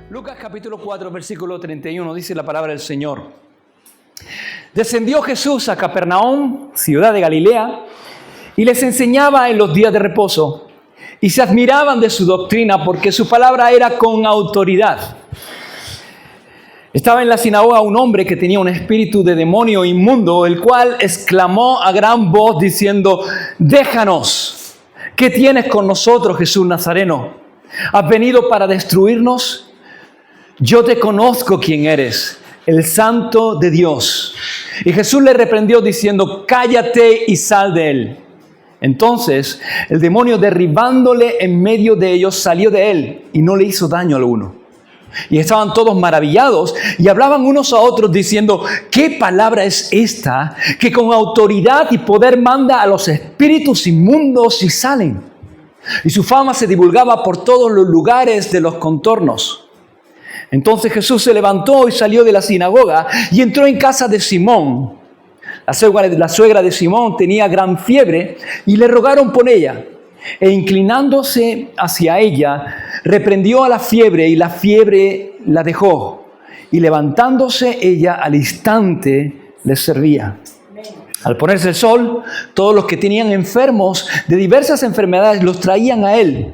Lucas capítulo 4, versículo 31, dice la palabra del Señor. Descendió Jesús a Capernaum, ciudad de Galilea, y les enseñaba en los días de reposo. Y se admiraban de su doctrina porque su palabra era con autoridad. Estaba en la sinagoga un hombre que tenía un espíritu de demonio inmundo, el cual exclamó a gran voz diciendo: «Déjanos, ¿qué tienes con nosotros, Jesús Nazareno? ¿Has venido para destruirnos? Yo te conozco quién eres, el Santo de Dios». Y Jesús le reprendió diciendo: «Cállate y sal de él». Entonces el demonio, derribándole en medio de ellos, salió de él y no le hizo daño alguno. Y estaban todos maravillados y hablaban unos a otros diciendo: «¿Qué palabra es esta que con autoridad y poder manda a los espíritus inmundos y salen?» Y su fama se divulgaba por todos los lugares de los contornos. Entonces Jesús se levantó y salió de la sinagoga y entró en casa de Simón. La suegra de Simón tenía gran fiebre y le rogaron por ella. E inclinándose hacia ella, reprendió a la fiebre y la fiebre la dejó. Y levantándose ella al instante les servía. Al ponerse el sol, todos los que tenían enfermos de diversas enfermedades los traían a él.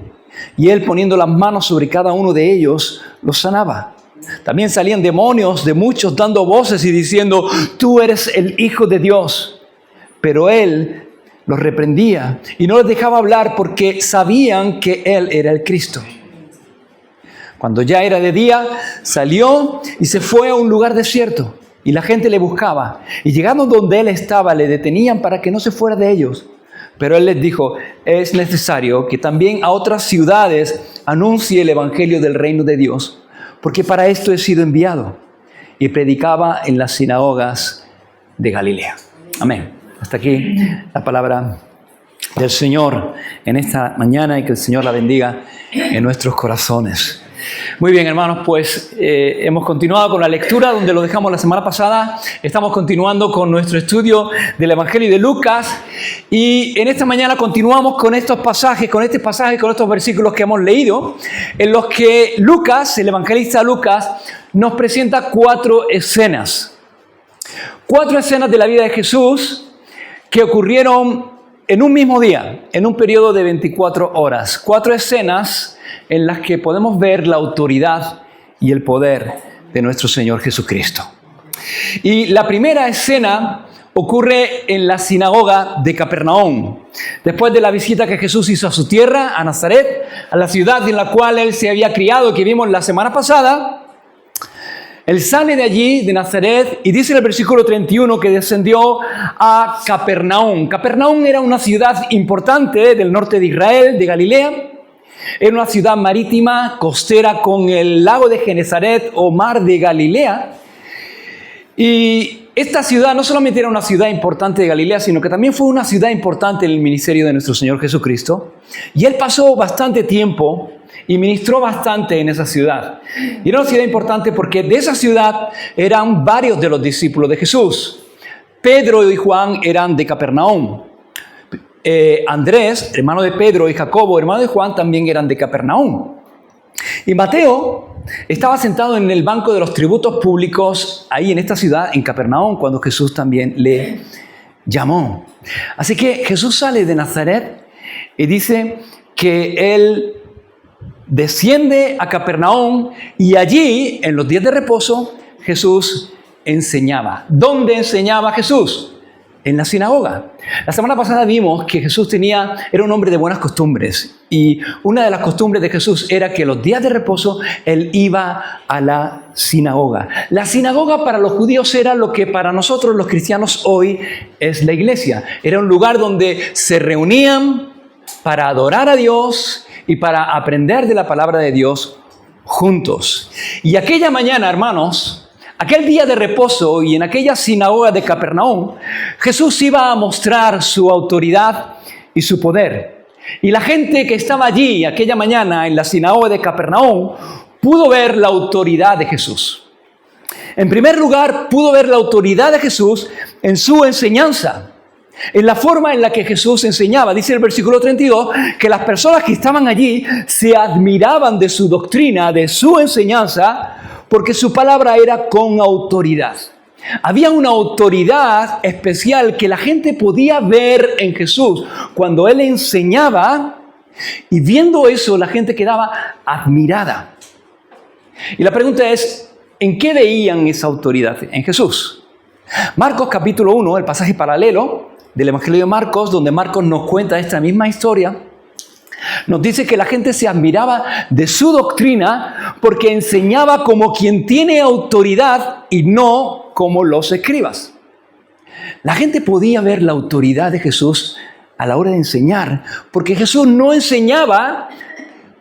Y él, poniendo las manos sobre cada uno de ellos, los sanaba. También salían demonios de muchos dando voces y diciendo: «Tú eres el Hijo de Dios». Pero él los reprendía y no les dejaba hablar porque sabían que él era el Cristo. Cuando ya era de día, salió y se fue a un lugar desierto. Y la gente le buscaba. Y llegando donde él estaba, le detenían para que no se fuera de ellos. Pero él les dijo: «Es necesario que también a otras ciudades anuncie el evangelio del reino de Dios, porque para esto he sido enviado». Y predicaba en las sinagogas de Galilea. Amén. Hasta aquí la palabra del Señor en esta mañana, y que el Señor la bendiga en nuestros corazones. Muy bien, hermanos, pues hemos continuado con la lectura donde lo dejamos la semana pasada. Estamos continuando con nuestro estudio del Evangelio de Lucas, y en esta mañana continuamos con estos pasajes, con estos versículos que hemos leído, en los que Lucas, el evangelista Lucas, nos presenta cuatro escenas de la vida de Jesús que ocurrieron en un mismo día, en un periodo de 24 horas. Cuatro escenas en las que podemos ver la autoridad y el poder de nuestro Señor Jesucristo. Y la primera escena ocurre en la sinagoga de Capernaum. Después de la visita que Jesús hizo a su tierra, a Nazaret, a la ciudad en la cual él se había criado, que vimos la semana pasada, él sale de allí, de Nazaret, y dice en el versículo 31 que descendió a Capernaum. Capernaum era una ciudad importante del norte de Israel, de Galilea. Era una ciudad marítima, costera, con el lago de Genesaret o mar de Galilea. Y esta ciudad no solamente era una ciudad importante de Galilea, sino que también fue una ciudad importante en el ministerio de nuestro Señor Jesucristo. Y él pasó bastante tiempo y ministró bastante en esa ciudad. Y era una ciudad importante porque de esa ciudad eran varios de los discípulos de Jesús. Pedro y Juan eran de Capernaum. Andrés, hermano de Pedro, y Jacobo, hermano de Juan, también eran de Capernaum. Y Mateo estaba sentado en el banco de los tributos públicos ahí en esta ciudad, en Capernaum, cuando Jesús también le llamó. Así que Jesús sale de Nazaret y dice que él desciende a Capernaum, y allí, en los días de reposo, Jesús enseñaba. ¿Dónde enseñaba Jesús? En la sinagoga. La semana pasada vimos que Jesús era un hombre de buenas costumbres, y una de las costumbres de Jesús era que los días de reposo él iba a la sinagoga. La sinagoga para los judíos era lo que para nosotros los cristianos hoy es la iglesia. Era un lugar donde se reunían para adorar a Dios y para aprender de la palabra de Dios juntos. Y aquella mañana, hermanos, aquel día de reposo, y en aquella sinagoga de Capernaum, Jesús iba a mostrar su autoridad y su poder. Y la gente que estaba allí aquella mañana en la sinagoga de Capernaum pudo ver la autoridad de Jesús. En primer lugar, pudo ver la autoridad de Jesús en su enseñanza. en la forma en la que Jesús enseñaba. Dice el versículo 32 que las personas que estaban allí se admiraban de su doctrina, de su enseñanza, porque su palabra era con autoridad. Había una autoridad especial que la gente podía ver en Jesús cuando Él enseñaba, y viendo eso la gente quedaba admirada. Y la pregunta es, ¿en qué veían esa autoridad? En Jesús. Marcos capítulo 1, el pasaje paralelo del Evangelio de Marcos, donde Marcos nos cuenta esta misma historia, nos dice que la gente se admiraba de su doctrina porque enseñaba como quien tiene autoridad y no como los escribas. La gente podía ver la autoridad de Jesús a la hora de enseñar, porque Jesús no enseñaba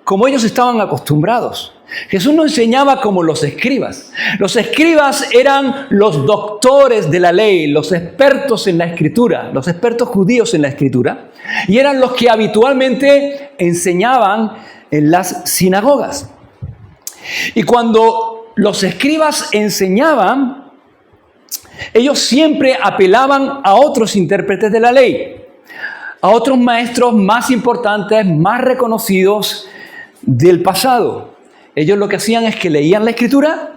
como ellos estaban acostumbrados. Jesús no enseñaba como los escribas. Los escribas eran los doctores de la ley, los expertos en la Escritura, los expertos judíos en la Escritura, y eran los que habitualmente enseñaban en las sinagogas. Y cuando los escribas enseñaban, ellos siempre apelaban a otros intérpretes de la ley, a otros maestros más importantes, más reconocidos del pasado. Ellos lo que hacían es que leían la Escritura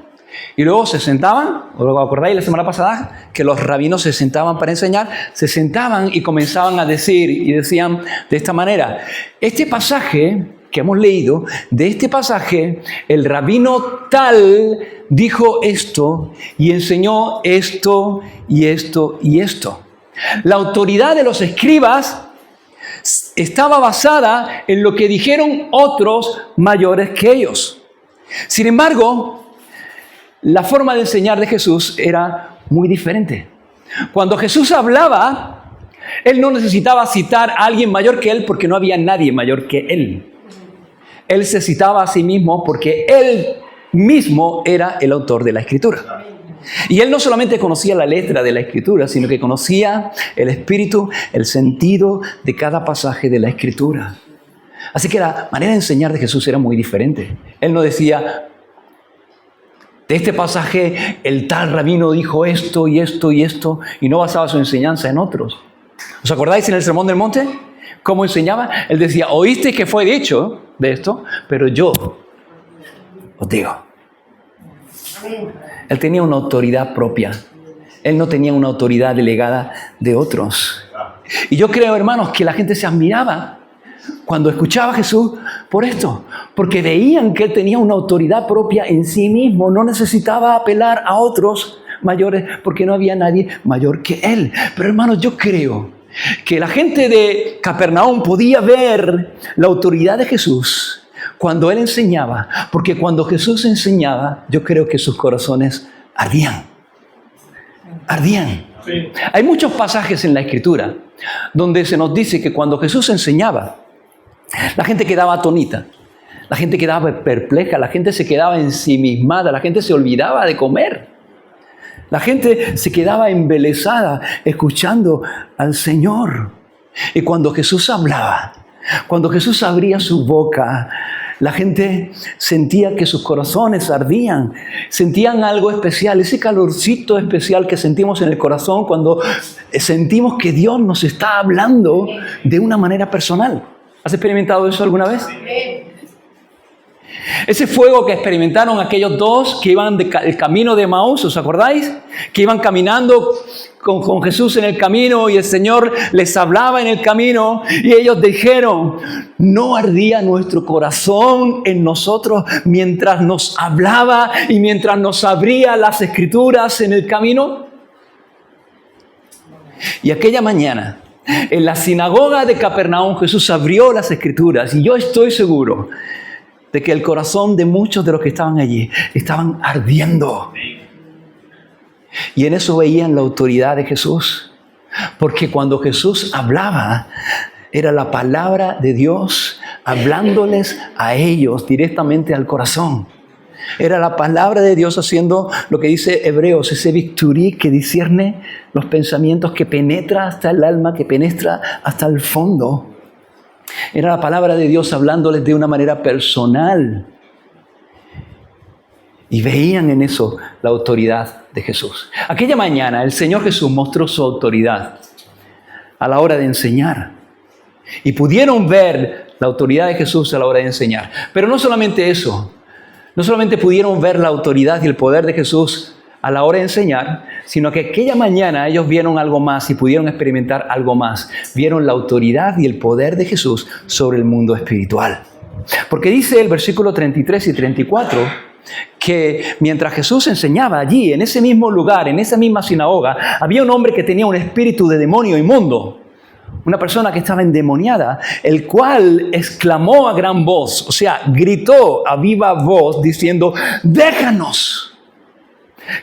y luego se sentaban, ¿os acordáis la semana pasada? Que los rabinos se sentaban para enseñar, se sentaban y comenzaban a decir, y decían de esta manera: este pasaje que hemos leído, de este pasaje, el rabino tal dijo esto y enseñó esto y esto y esto. La autoridad de los escribas estaba basada en lo que dijeron otros mayores que ellos. Sin embargo, la forma de enseñar de Jesús era muy diferente. Cuando Jesús hablaba, Él no necesitaba citar a alguien mayor que Él porque no había nadie mayor que Él. Él se citaba a sí mismo porque Él mismo era el autor de la Escritura. Y Él no solamente conocía la letra de la Escritura, sino que conocía el espíritu, el sentido de cada pasaje de la Escritura. Así que la manera de enseñar de Jesús era muy diferente. Él no decía: de este pasaje el tal rabino dijo esto y esto y esto, y no basaba su enseñanza en otros. ¿Os acordáis en el Sermón del Monte? ¿Cómo enseñaba? Él decía: oíste que fue dicho de esto, pero yo os digo. Él tenía una autoridad propia. Él no tenía una autoridad delegada de otros. Y yo creo, hermanos, que la gente se admiraba cuando escuchaba a Jesús por esto, porque veían que Él tenía una autoridad propia en sí mismo, no necesitaba apelar a otros mayores porque no había nadie mayor que Él. Pero hermanos, yo creo que la gente de Capernaum podía ver la autoridad de Jesús cuando Él enseñaba, porque cuando Jesús enseñaba, yo creo que sus corazones ardían. Ardían. Sí. Hay muchos pasajes en la Escritura donde se nos dice que cuando Jesús enseñaba, la gente quedaba atónita, la gente quedaba perpleja, la gente se quedaba ensimismada, la gente se olvidaba de comer. La gente se quedaba embelesada escuchando al Señor. Y cuando Jesús hablaba, cuando Jesús abría su boca, la gente sentía que sus corazones ardían, sentían algo especial, ese calorcito especial que sentimos en el corazón cuando sentimos que Dios nos está hablando de una manera personal. ¿Has experimentado eso alguna vez? Ese fuego que experimentaron aquellos dos que iban el camino de Emaús, ¿os acordáis? Que iban caminando con Jesús en el camino y el Señor les hablaba en el camino y ellos dijeron: ¿no ardía nuestro corazón en nosotros mientras nos hablaba y mientras nos abría las Escrituras en el camino? Y aquella mañana, en la sinagoga de Capernaum, Jesús abrió las Escrituras y yo estoy seguro de que el corazón de muchos de los que estaban allí estaban ardiendo. Y en eso veían la autoridad de Jesús. Porque cuando Jesús hablaba, era la palabra de Dios hablándoles a ellos directamente al corazón. Era la palabra de Dios haciendo lo que dice Hebreos, ese bisturí que discierne los pensamientos, que penetra hasta el alma, que penetra hasta el fondo. Era la palabra de Dios hablándoles de una manera personal. Y veían en eso la autoridad de Jesús. Aquella mañana el Señor Jesús mostró su autoridad a la hora de enseñar. Y pudieron ver la autoridad de Jesús a la hora de enseñar. Pero no solamente eso. No solamente pudieron ver la autoridad y el poder de Jesús a la hora de enseñar, sino que aquella mañana ellos vieron algo más y pudieron experimentar algo más. Vieron la autoridad y el poder de Jesús sobre el mundo espiritual. Porque dice el versículo 33 y 34 que mientras Jesús enseñaba allí, en ese mismo lugar, en esa misma sinagoga, había un hombre que tenía un espíritu de demonio inmundo. Una persona que estaba endemoniada, el cual exclamó a gran voz, o sea, gritó a viva voz diciendo: déjanos.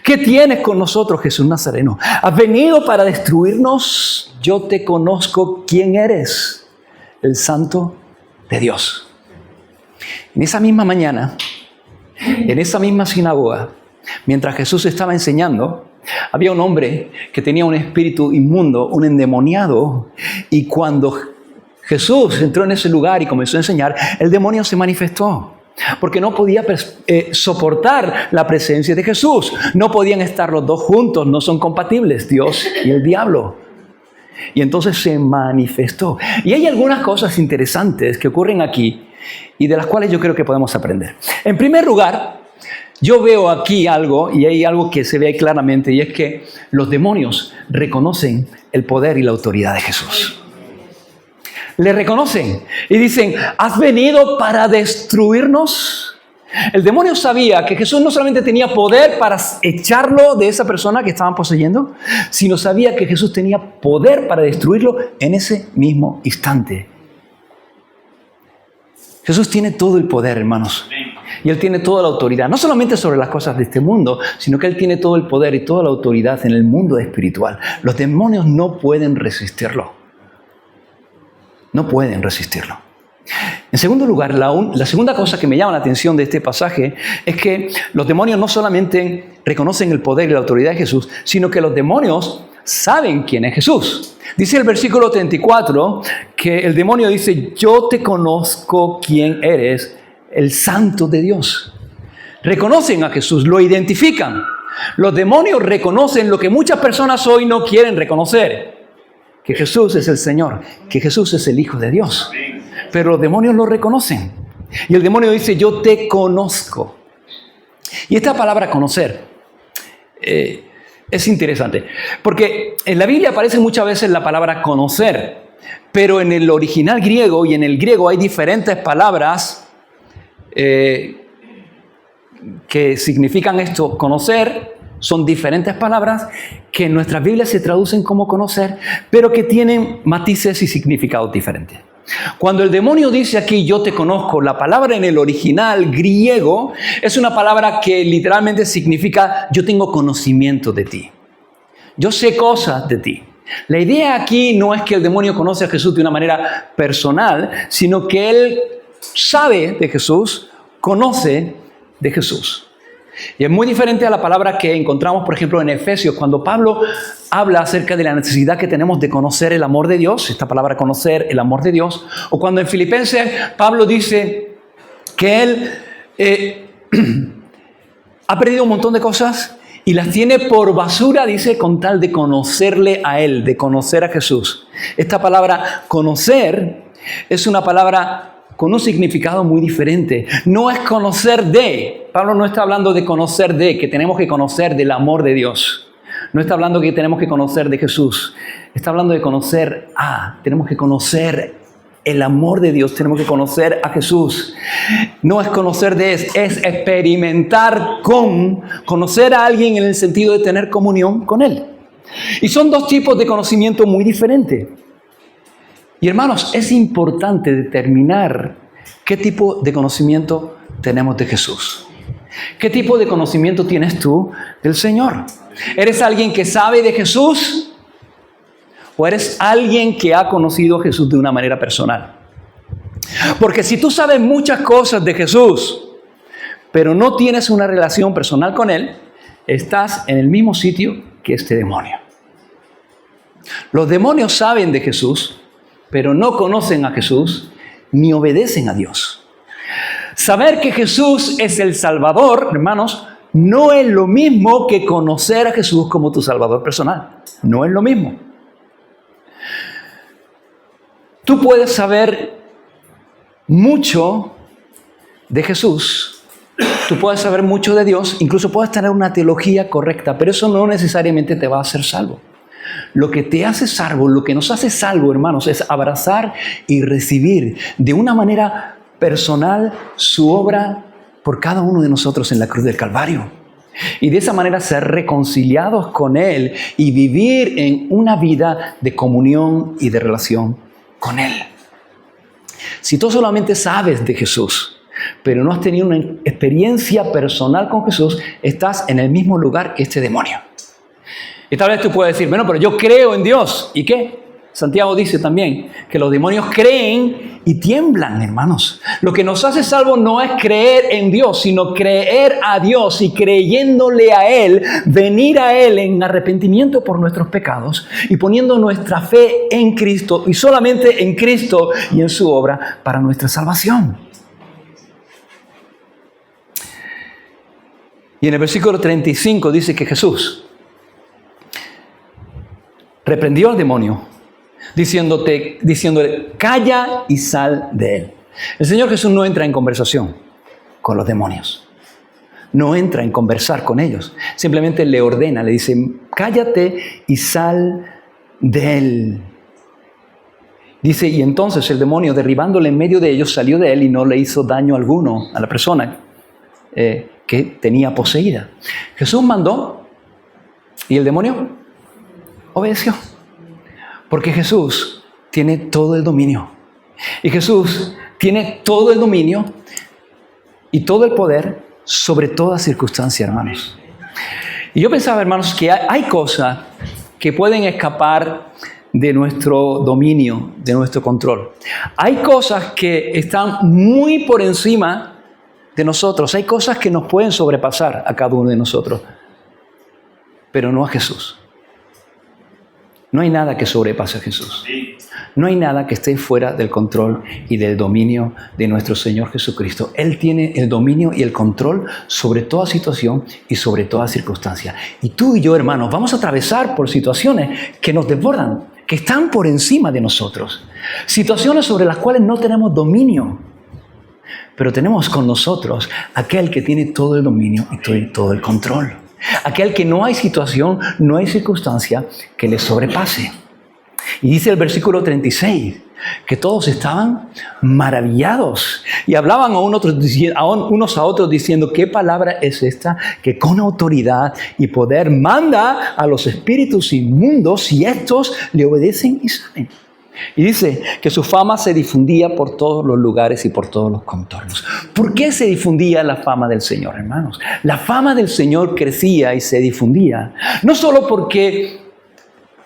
¿Qué tienes con nosotros, Jesús Nazareno? ¿Has venido para destruirnos? Yo te conozco quién eres, el Santo de Dios. En esa misma mañana, en esa misma sinagoga, mientras Jesús estaba enseñando, había un hombre que tenía un espíritu inmundo, un endemoniado, y cuando Jesús entró en ese lugar y comenzó a enseñar, el demonio se manifestó, porque no podía soportar la presencia de Jesús. No podían estar los dos juntos, no son compatibles, Dios y el diablo. Y entonces se manifestó. Y hay algunas cosas interesantes que ocurren aquí y de las cuales yo creo que podemos aprender. En primer lugar, yo veo aquí algo, y hay algo que se ve claramente, y es que los demonios reconocen el poder y la autoridad de Jesús. Le reconocen y dicen: ¿has venido para destruirnos? El demonio sabía que Jesús no solamente tenía poder para echarlo de esa persona que estaban poseyendo, sino sabía que Jesús tenía poder para destruirlo en ese mismo instante. Jesús tiene todo el poder, hermanos. Y Él tiene toda la autoridad, no solamente sobre las cosas de este mundo, sino que Él tiene todo el poder y toda la autoridad en el mundo espiritual. Los demonios no pueden resistirlo. No pueden resistirlo. En segundo lugar, la segunda cosa que me llama la atención de este pasaje es que los demonios no solamente reconocen el poder y la autoridad de Jesús, sino que los demonios saben quién es Jesús. Dice el versículo 34 que el demonio dice: yo te conozco quién eres, el Santo de Dios. Reconocen a Jesús, lo identifican. Los demonios reconocen lo que muchas personas hoy no quieren reconocer: que Jesús es el Señor, que Jesús es el Hijo de Dios. Pero los demonios lo reconocen. Y el demonio dice: yo te conozco. Y esta palabra conocer es interesante, porque en la Biblia aparece muchas veces la palabra conocer, pero en el original griego y en el griego hay diferentes palabras que significan esto, conocer. Son diferentes palabras que en nuestras Biblias se traducen como conocer, pero que tienen matices y significados diferentes. Cuando el demonio dice aquí: yo te conozco, la palabra en el original griego es una palabra que literalmente significa: yo tengo conocimiento de ti. Yo sé cosas de ti. La idea aquí no es que el demonio conoce a Jesús de una manera personal, sino que él sabe de Jesús, conoce de Jesús. Y es muy diferente a la palabra que encontramos, por ejemplo, en Efesios, cuando Pablo habla acerca de la necesidad que tenemos de conocer el amor de Dios, esta palabra conocer el amor de Dios, o cuando en Filipenses Pablo dice que él ha perdido un montón de cosas y las tiene por basura, dice, con tal de conocerle a Él, de conocer a Jesús. Esta palabra conocer es una palabra con un significado muy diferente. No es conocer de. Pablo no está hablando de conocer de, que tenemos que conocer del amor de Dios. No está hablando que tenemos que conocer de Jesús. Está hablando de conocer a. Tenemos que conocer el amor de Dios. Tenemos que conocer a Jesús. No es conocer de, es experimentar con. Conocer a alguien en el sentido de tener comunión con Él. Y son dos tipos de conocimiento muy diferentes. Y hermanos, es importante determinar qué tipo de conocimiento tenemos de Jesús. ¿Qué tipo de conocimiento tienes tú del Señor? ¿Eres alguien que sabe de Jesús? ¿O eres alguien que ha conocido a Jesús de una manera personal? Porque si tú sabes muchas cosas de Jesús, pero no tienes una relación personal con Él, estás en el mismo sitio que este demonio. Los demonios saben de Jesús, pero no conocen a Jesús ni obedecen a Dios. Saber que Jesús es el Salvador, hermanos, no es lo mismo que conocer a Jesús como tu Salvador personal. No es lo mismo. Tú puedes saber mucho de Jesús, tú puedes saber mucho de Dios, incluso puedes tener una teología correcta, pero eso no necesariamente te va a hacer salvo. Lo que te hace salvo, lo que nos hace salvo, hermanos, es abrazar y recibir de una manera personal su obra por cada uno de nosotros en la cruz del Calvario. Y de esa manera ser reconciliados con Él y vivir en una vida de comunión y de relación con Él. Si tú solamente sabes de Jesús, pero no has tenido una experiencia personal con Jesús, estás en el mismo lugar que este demonio. Y tal vez tú puedes decir, bueno, pero yo creo en Dios. ¿Y qué? Santiago dice también que los demonios creen y tiemblan, hermanos. Lo que nos hace salvos no es creer en Dios, sino creer a Dios y creyéndole a Él, venir a Él en arrepentimiento por nuestros pecados y poniendo nuestra fe en Cristo y solamente en Cristo y en su obra para nuestra salvación. Y en el versículo 35 dice que Jesús reprendió al demonio, diciéndole, calla y sal de él. El Señor Jesús no entra en conversación con los demonios. No entra en conversar con ellos. Simplemente le ordena, le dice, cállate y sal de él. Dice, y entonces el demonio, derribándole en medio de ellos, salió de él y no le hizo daño alguno a la persona que tenía poseída. Jesús mandó y el demonio obedeció. Porque Jesús tiene todo el dominio. Y Jesús tiene todo el dominio y todo el poder sobre toda circunstancia, hermanos. Y yo pensaba, hermanos, que hay cosas que pueden escapar de nuestro dominio, de nuestro control. Hay cosas que están muy por encima de nosotros. Hay cosas que nos pueden sobrepasar a cada uno de nosotros, pero no a Jesús. No hay nada que sobrepase a Jesús. No hay nada que esté fuera del control y del dominio de nuestro Señor Jesucristo. Él tiene el dominio y el control sobre toda situación y sobre toda circunstancia. Y tú y yo, hermanos, vamos a atravesar por situaciones que nos desbordan, que están por encima de nosotros. Situaciones sobre las cuales no tenemos dominio. Pero tenemos con nosotros aquel que tiene todo el dominio y todo el control. Aquel que no hay situación, no hay circunstancia que le sobrepase. Y dice el versículo 36, que todos estaban maravillados y hablaban unos a otros diciendo, ¿qué palabra es esta que con autoridad y poder manda a los espíritus inmundos y estos le obedecen y salen? Y dice que su fama se difundía por todos los lugares y por todos los contornos. ¿Por qué se difundía la fama del Señor, hermanos? La fama del Señor crecía y se difundía, no solo porque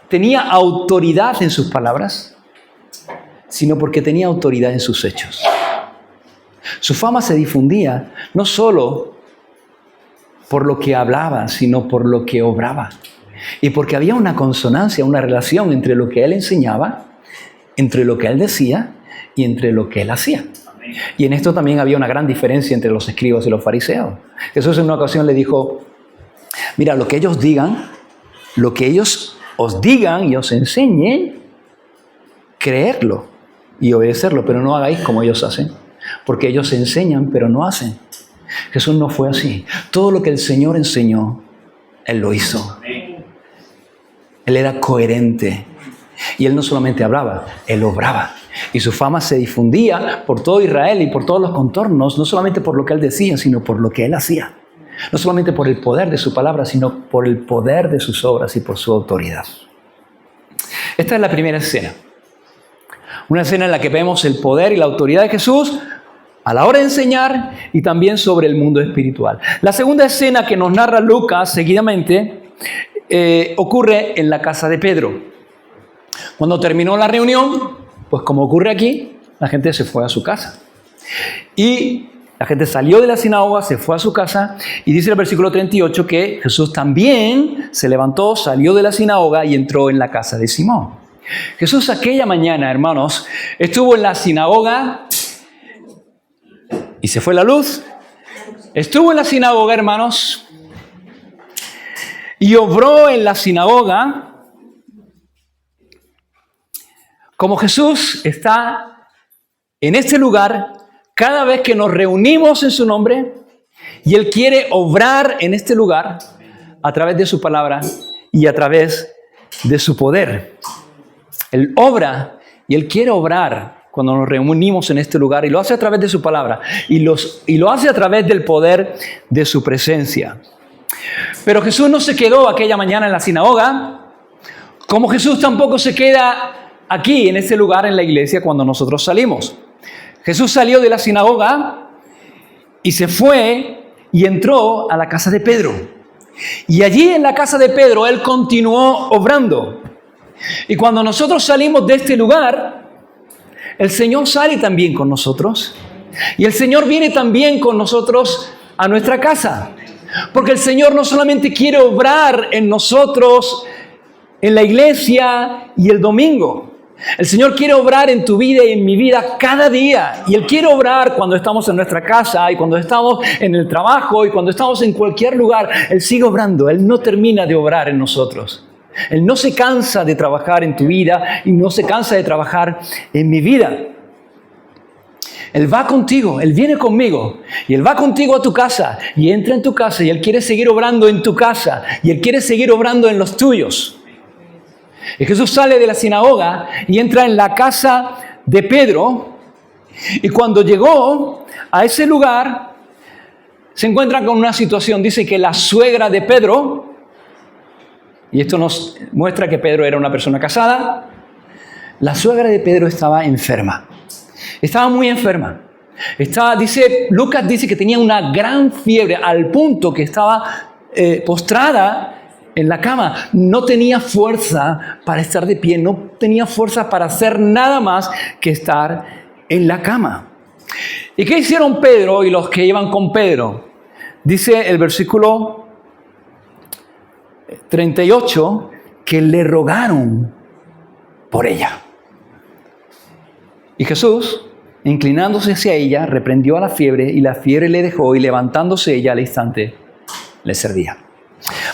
tenía autoridad en sus palabras, sino porque tenía autoridad en sus hechos. Su fama se difundía no solo por lo que hablaba, sino por lo que obraba. Y porque había una consonancia, una relación entre lo que él enseñaba, entre lo que él decía y entre lo que él hacía. Y en esto también había una gran diferencia entre los escribas y los fariseos. Jesús en una ocasión le dijo, mira, lo que ellos digan, lo que ellos os digan y os enseñen, creerlo y obedecerlo, pero no hagáis como ellos hacen, porque ellos enseñan pero no hacen. Jesús no fue así. Todo lo que el Señor enseñó, Él lo hizo. Él era coherente. Y Él no solamente hablaba, Él obraba. Y su fama se difundía por todo Israel y por todos los contornos, no solamente por lo que Él decía, sino por lo que Él hacía. No solamente por el poder de su palabra, sino por el poder de sus obras y por su autoridad. Esta es la primera escena. Una escena en la que vemos el poder y la autoridad de Jesús a la hora de enseñar y también sobre el mundo espiritual. La segunda escena que nos narra Lucas seguidamente ocurre en la casa de Pedro. Cuando terminó la reunión, pues como ocurre aquí, la gente se fue a su casa. Y la gente salió de la sinagoga, se fue a su casa, y dice el versículo 38 que Jesús también se levantó, salió de la sinagoga y entró en la casa de Simón. Jesús aquella mañana, hermanos, estuvo en la sinagoga y se fue la luz. Estuvo en la sinagoga, hermanos, y obró en la sinagoga Como Jesús está en este lugar cada vez que nos reunimos en su nombre y Él quiere obrar en este lugar a través de su palabra y a través de su poder. Él obra y Él quiere obrar cuando nos reunimos en este lugar y lo hace a través de su palabra y lo hace a través del poder de su presencia. Pero Jesús no se quedó aquella mañana en la sinagoga, como Jesús tampoco se queda aquí en este lugar en la iglesia cuando nosotros salimos. Jesús salió de la sinagoga y se fue y entró a la casa de Pedro. Y allí en la casa de Pedro Él continuó obrando. Y cuando nosotros salimos de este lugar, el Señor sale también con nosotros. Y el Señor viene también con nosotros a nuestra casa. Porque el Señor no solamente quiere obrar en nosotros, en la iglesia y el domingo. El Señor quiere obrar en tu vida y en mi vida cada día. Y Él quiere obrar cuando estamos en nuestra casa y cuando estamos en el trabajo y cuando estamos en cualquier lugar. Él sigue obrando. Él no termina de obrar en nosotros. Él no se cansa de trabajar en tu vida y no se cansa de trabajar en mi vida. Él va contigo, Él viene conmigo y Él va contigo a tu casa y entra en tu casa y Él quiere seguir obrando en tu casa y Él quiere seguir obrando en los tuyos. Y Jesús sale de la sinagoga y entra en la casa de Pedro y cuando llegó a ese lugar se encuentra con una situación. Dice que la suegra de Pedro, y esto nos muestra que Pedro era una persona casada, la suegra de Pedro estaba enferma. Estaba muy enferma. Lucas dice que tenía una gran fiebre al punto que estaba postrada en la cama. No tenía fuerza para estar de pie, no tenía fuerza para hacer nada más que estar en la cama. ¿Y qué hicieron Pedro y los que iban con Pedro? Dice el versículo 38 que le rogaron por ella. Y Jesús, inclinándose hacia ella, reprendió a la fiebre y la fiebre le dejó y levantándose ella al instante le servía.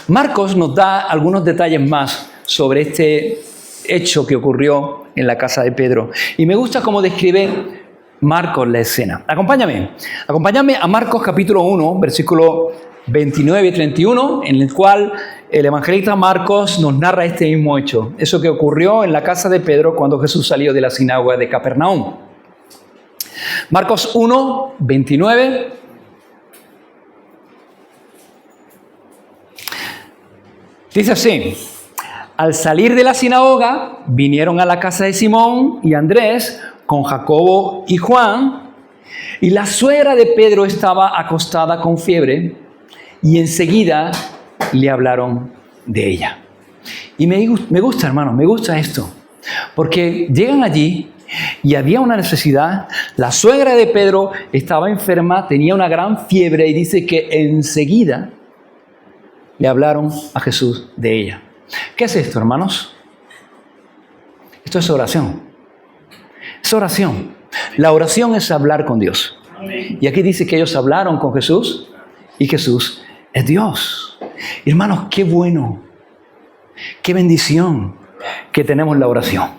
Marcos nos da algunos detalles más sobre este hecho que ocurrió en la casa de Pedro. Y me gusta cómo describe Marcos la escena. Acompáñame a Marcos capítulo 1, versículo 29 y 31, en el cual el evangelista Marcos nos narra este mismo hecho. Eso que ocurrió en la casa de Pedro cuando Jesús salió de la sinagoga de Capernaum. Marcos 1, 29. Dice así: al salir de la sinagoga, vinieron a la casa de Simón y Andrés con Jacobo y Juan, y la suegra de Pedro estaba acostada con fiebre, y enseguida le hablaron de ella. Y me gusta, hermano, me gusta esto, porque llegan allí y había una necesidad. La suegra de Pedro estaba enferma, tenía una gran fiebre, y dice que enseguida le hablaron a Jesús de ella. ¿Qué es esto, hermanos? Esto es oración. Es oración. La oración es hablar con Dios. Y aquí dice que ellos hablaron con Jesús y Jesús es Dios. Hermanos, qué bueno, qué bendición que tenemos la oración.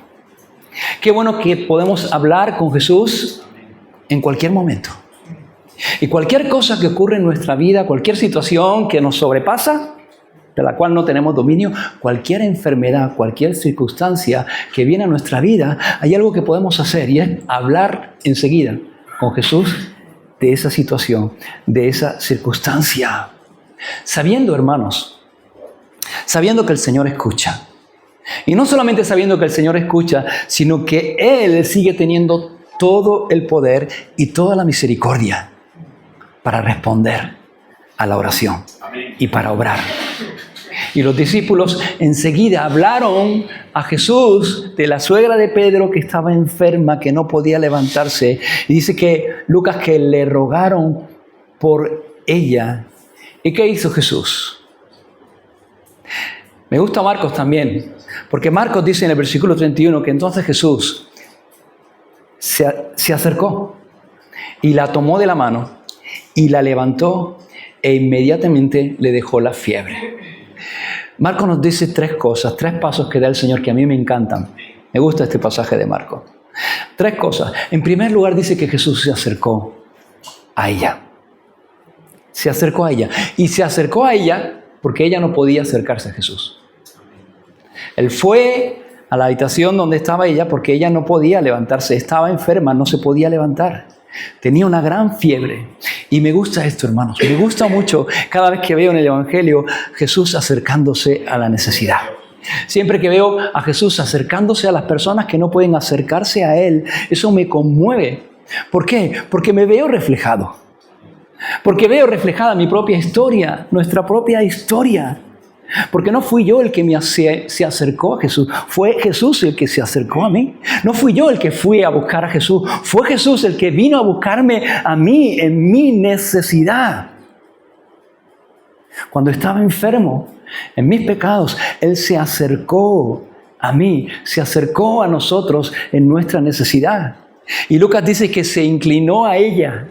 Qué bueno que podemos hablar con Jesús en cualquier momento. Y cualquier cosa que ocurre en nuestra vida, cualquier situación que nos sobrepasa, de la cual no tenemos dominio, cualquier enfermedad, cualquier circunstancia que viene a nuestra vida, hay algo que podemos hacer y es hablar enseguida con Jesús de esa situación, de esa circunstancia. Sabiendo, hermanos, sabiendo que el Señor escucha. Y no solamente sabiendo que el Señor escucha, sino que Él sigue teniendo todo el poder y toda la misericordia para responder a la oración y para obrar. Y los discípulos enseguida hablaron a Jesús de la suegra de Pedro que estaba enferma, que no podía levantarse. Y dice que Lucas que le rogaron por ella. ¿Y qué hizo Jesús? Me gusta Marcos también, porque Marcos dice en el versículo 31 que entonces Jesús se acercó y la tomó de la mano y la levantó e inmediatamente le dejó la fiebre. Marcos nos dice tres cosas, tres pasos que da el Señor que a mí me encantan. Me gusta este pasaje de Marcos. 3 cosas. En primer lugar dice que Jesús se acercó a ella. Se acercó a ella. Y se acercó a ella porque ella no podía acercarse a Jesús. Él fue a la habitación donde estaba ella porque ella no podía levantarse. Estaba enferma, no se podía levantar. Tenía una gran fiebre. Y me gusta esto, hermanos. Me gusta mucho cada vez que veo en el Evangelio Jesús acercándose a la necesidad. Siempre que veo a Jesús acercándose a las personas que no pueden acercarse a Él, eso me conmueve. ¿Por qué? Porque me veo reflejado. Porque veo reflejada mi propia historia, nuestra propia historia. Porque no fui yo el que se acercó a Jesús, fue Jesús el que se acercó a mí. No fui yo el que fui a buscar a Jesús, fue Jesús el que vino a buscarme a mí en mi necesidad. Cuando estaba enfermo, en mis pecados, Él se acercó a mí, se acercó a nosotros en nuestra necesidad. Y Lucas dice que se inclinó a ella.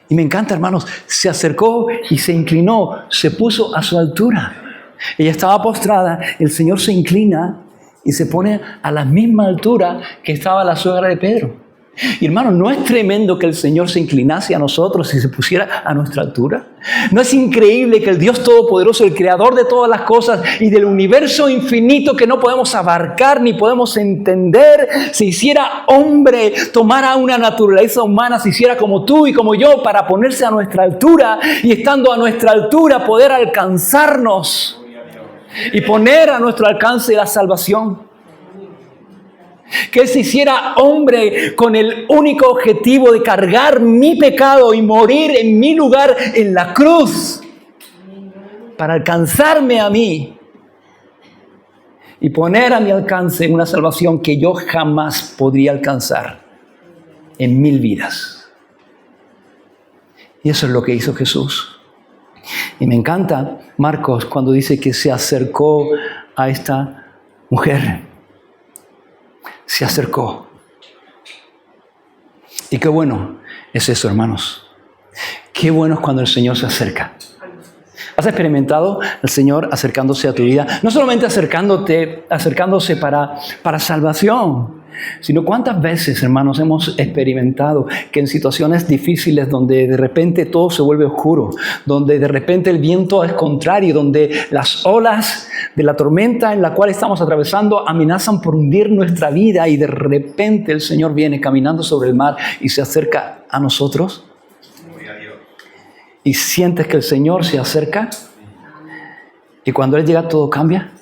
Y me encanta, hermanos, se acercó y se inclinó, se puso a su altura. Ella estaba postrada, el Señor se inclina y se pone a la misma altura que estaba la suegra de Pedro. Y hermanos, ¿no es tremendo que el Señor se inclinase a nosotros y se pusiera a nuestra altura? ¿No es increíble que el Dios Todopoderoso, el Creador de todas las cosas y del universo infinito que no podemos abarcar ni podemos entender, se hiciera hombre, tomara una naturaleza humana, se hiciera como tú y como yo para ponerse a nuestra altura y estando a nuestra altura poder alcanzarnos y poner a nuestro alcance la salvación? Que Él se hiciera hombre con el único objetivo de cargar mi pecado y morir en mi lugar en la cruz para alcanzarme a mí y poner a mi alcance una salvación que yo jamás podría alcanzar en 1000 vidas. Y eso es lo que hizo Jesús. Y me encanta Marcos cuando dice que se acercó a esta mujer. Se acercó. Y qué bueno es eso, hermanos. Qué bueno es cuando el Señor se acerca. ¿Has experimentado al Señor acercándose a tu vida? No solamente acercándose para salvación, sino cuántas veces, hermanos, hemos experimentado que en situaciones difíciles donde de repente todo se vuelve oscuro, donde de repente el viento es contrario, donde las olas de la tormenta en la cual estamos atravesando amenazan por hundir nuestra vida y de repente el Señor viene caminando sobre el mar y se acerca a nosotros. Y sientes que el Señor se acerca y cuando Él llega todo cambia.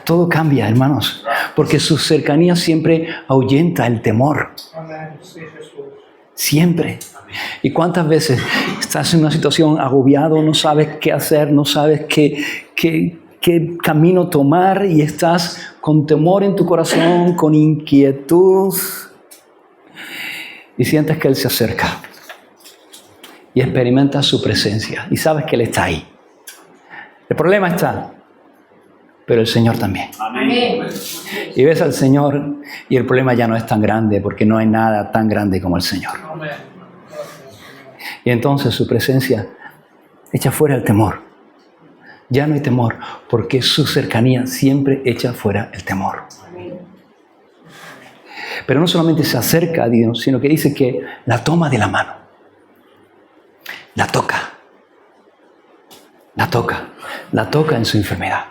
Todo cambia, hermanos, porque su cercanía siempre ahuyenta el temor. Siempre. ¿Y cuántas veces estás en una situación agobiado, no sabes qué hacer, no sabes qué camino tomar y estás con temor en tu corazón, con inquietud y sientes que Él se acerca y experimentas su presencia y sabes que Él está ahí? El problema está, pero el Señor también. Amén. Y ves al Señor y el problema ya no es tan grande porque no hay nada tan grande como el Señor. Amén. Y entonces su presencia echa fuera el temor. Ya no hay temor porque su cercanía siempre echa fuera el temor. Amén. Pero no solamente se acerca a Dios, sino que dice que la toma de la mano. La toca. La toca. La toca en su enfermedad.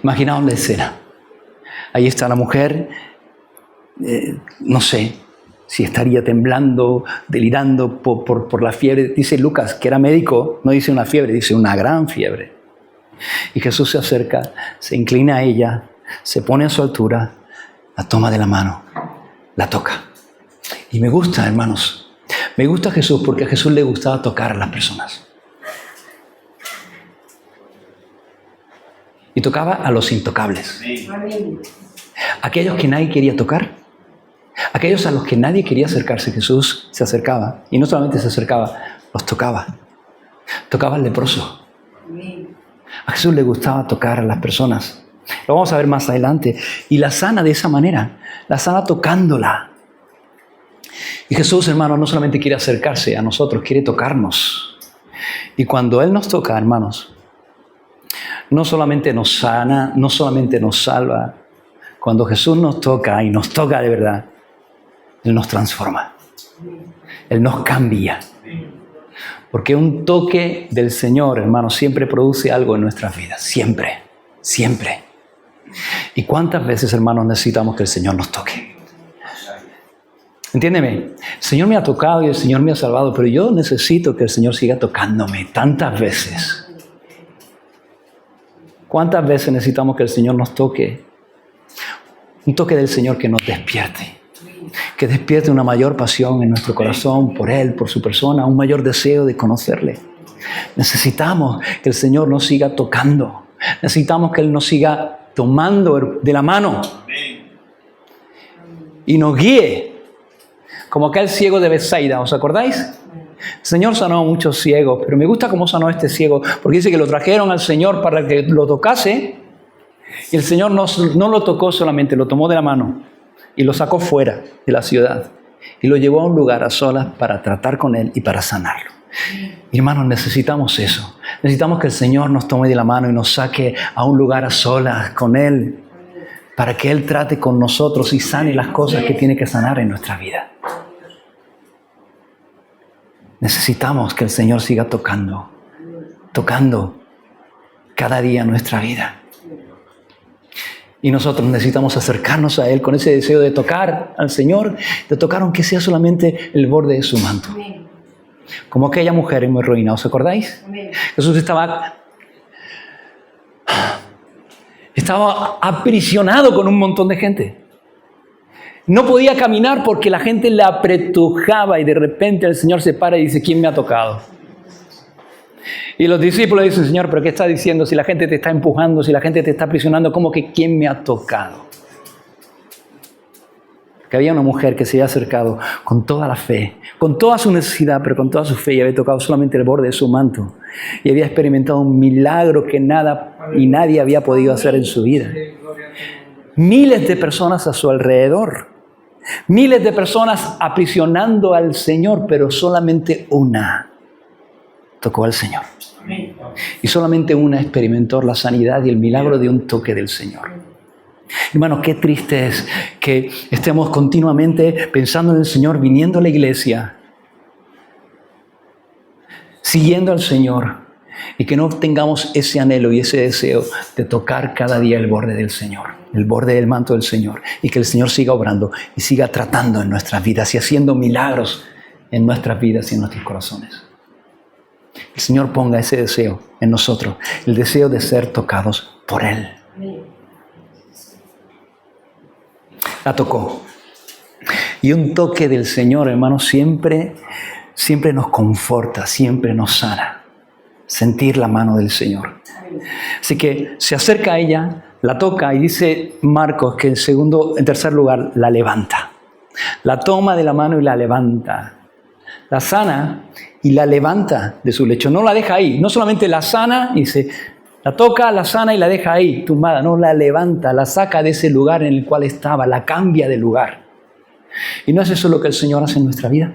Imaginaos la escena. Ahí está la mujer, no sé si estaría temblando, delirando por la fiebre. Dice Lucas, que era médico, no dice una fiebre, dice una gran fiebre. Y Jesús se acerca, se inclina a ella, se pone a su altura, la toma de la mano, la toca. Y me gusta, hermanos, me gusta Jesús porque a Jesús le gustaba tocar a las personas. Y tocaba a los intocables. Aquellos que nadie quería tocar. Aquellos a los que nadie quería acercarse, Jesús se acercaba. Y no solamente se acercaba, los tocaba. Tocaba al leproso. A Jesús le gustaba tocar a las personas. Lo vamos a ver más adelante. Y la sana de esa manera. La sana tocándola. Y Jesús, hermanos, no solamente quiere acercarse a nosotros, quiere tocarnos. Y cuando Él nos toca, hermanos, no solamente nos sana, no solamente nos salva. Cuando Jesús nos toca, y nos toca de verdad, Él nos transforma. Él nos cambia. Porque un toque del Señor, hermano, siempre produce algo en nuestras vidas. Siempre, siempre. ¿Y cuántas veces, hermanos, necesitamos que el Señor nos toque? Entiéndeme, el Señor me ha tocado y el Señor me ha salvado, pero yo necesito que el Señor siga tocándome tantas veces. ¿Cuántas veces necesitamos que el Señor nos toque? Un toque del Señor que nos despierte. Que despierte una mayor pasión en nuestro corazón por Él, por su persona, un mayor deseo de conocerle. Necesitamos que el Señor nos siga tocando. Necesitamos que Él nos siga tomando de la mano y nos guíe. Como aquel ciego de Betsaida, ¿os acordáis? El Señor sanó a muchos ciegos, pero me gusta cómo sanó a este ciego, porque dice que lo trajeron al Señor para que lo tocase, y el Señor no lo tocó solamente, lo tomó de la mano y lo sacó fuera de la ciudad y lo llevó a un lugar a solas para tratar con él y para sanarlo. Y hermanos, necesitamos eso. Necesitamos que el Señor nos tome de la mano y nos saque a un lugar a solas con Él, para que Él trate con nosotros y sane las cosas que tiene que sanar en nuestra vida. Necesitamos que el Señor siga tocando cada día nuestra vida. Y nosotros necesitamos acercarnos a Él con ese deseo de tocar al Señor, de tocar aunque sea solamente el borde de su manto. Como aquella mujer en ruina, ¿os acordáis? Jesús estaba aprisionado con un montón de gente. No podía caminar porque la gente le apretujaba y de repente el Señor se para y dice, ¿quién me ha tocado? Y los discípulos dicen, Señor, ¿pero qué está diciendo? Si la gente te está empujando, si la gente te está aprisionando, ¿cómo que quién me ha tocado? Que había una mujer que se había acercado con toda la fe, con toda su necesidad, pero con toda su fe, y había tocado solamente el borde de su manto. Y había experimentado un milagro que nada y nadie había podido hacer en su vida. Miles de personas a su alrededor. Miles de personas aprisionando al Señor, pero solamente una tocó al Señor. Y solamente una experimentó la sanidad y el milagro de un toque del Señor. Hermanos, qué triste es que estemos continuamente pensando en el Señor, viniendo a la iglesia, siguiendo al Señor, y que no tengamos ese anhelo y ese deseo de tocar cada día el borde del Señor, el borde del manto del Señor, y que el Señor siga obrando y siga tratando en nuestras vidas y haciendo milagros en nuestras vidas y en nuestros corazones. El Señor ponga ese deseo en nosotros, el deseo de ser tocados por Él. La tocó. Y un toque del Señor, hermanos, siempre nos conforta, siempre nos sana. Sentir la mano del Señor. Así que se acerca a ella, la toca y dice Marcos que en tercer lugar, la levanta. La toma de la mano y la levanta. La sana y la levanta de su lecho. No la deja ahí. No solamente la sana y la toca, la sana y la deja ahí, tumbada. No, la levanta, la saca de ese lugar en el cual estaba, la cambia de lugar. ¿Y no es eso lo que el Señor hace en nuestra vida?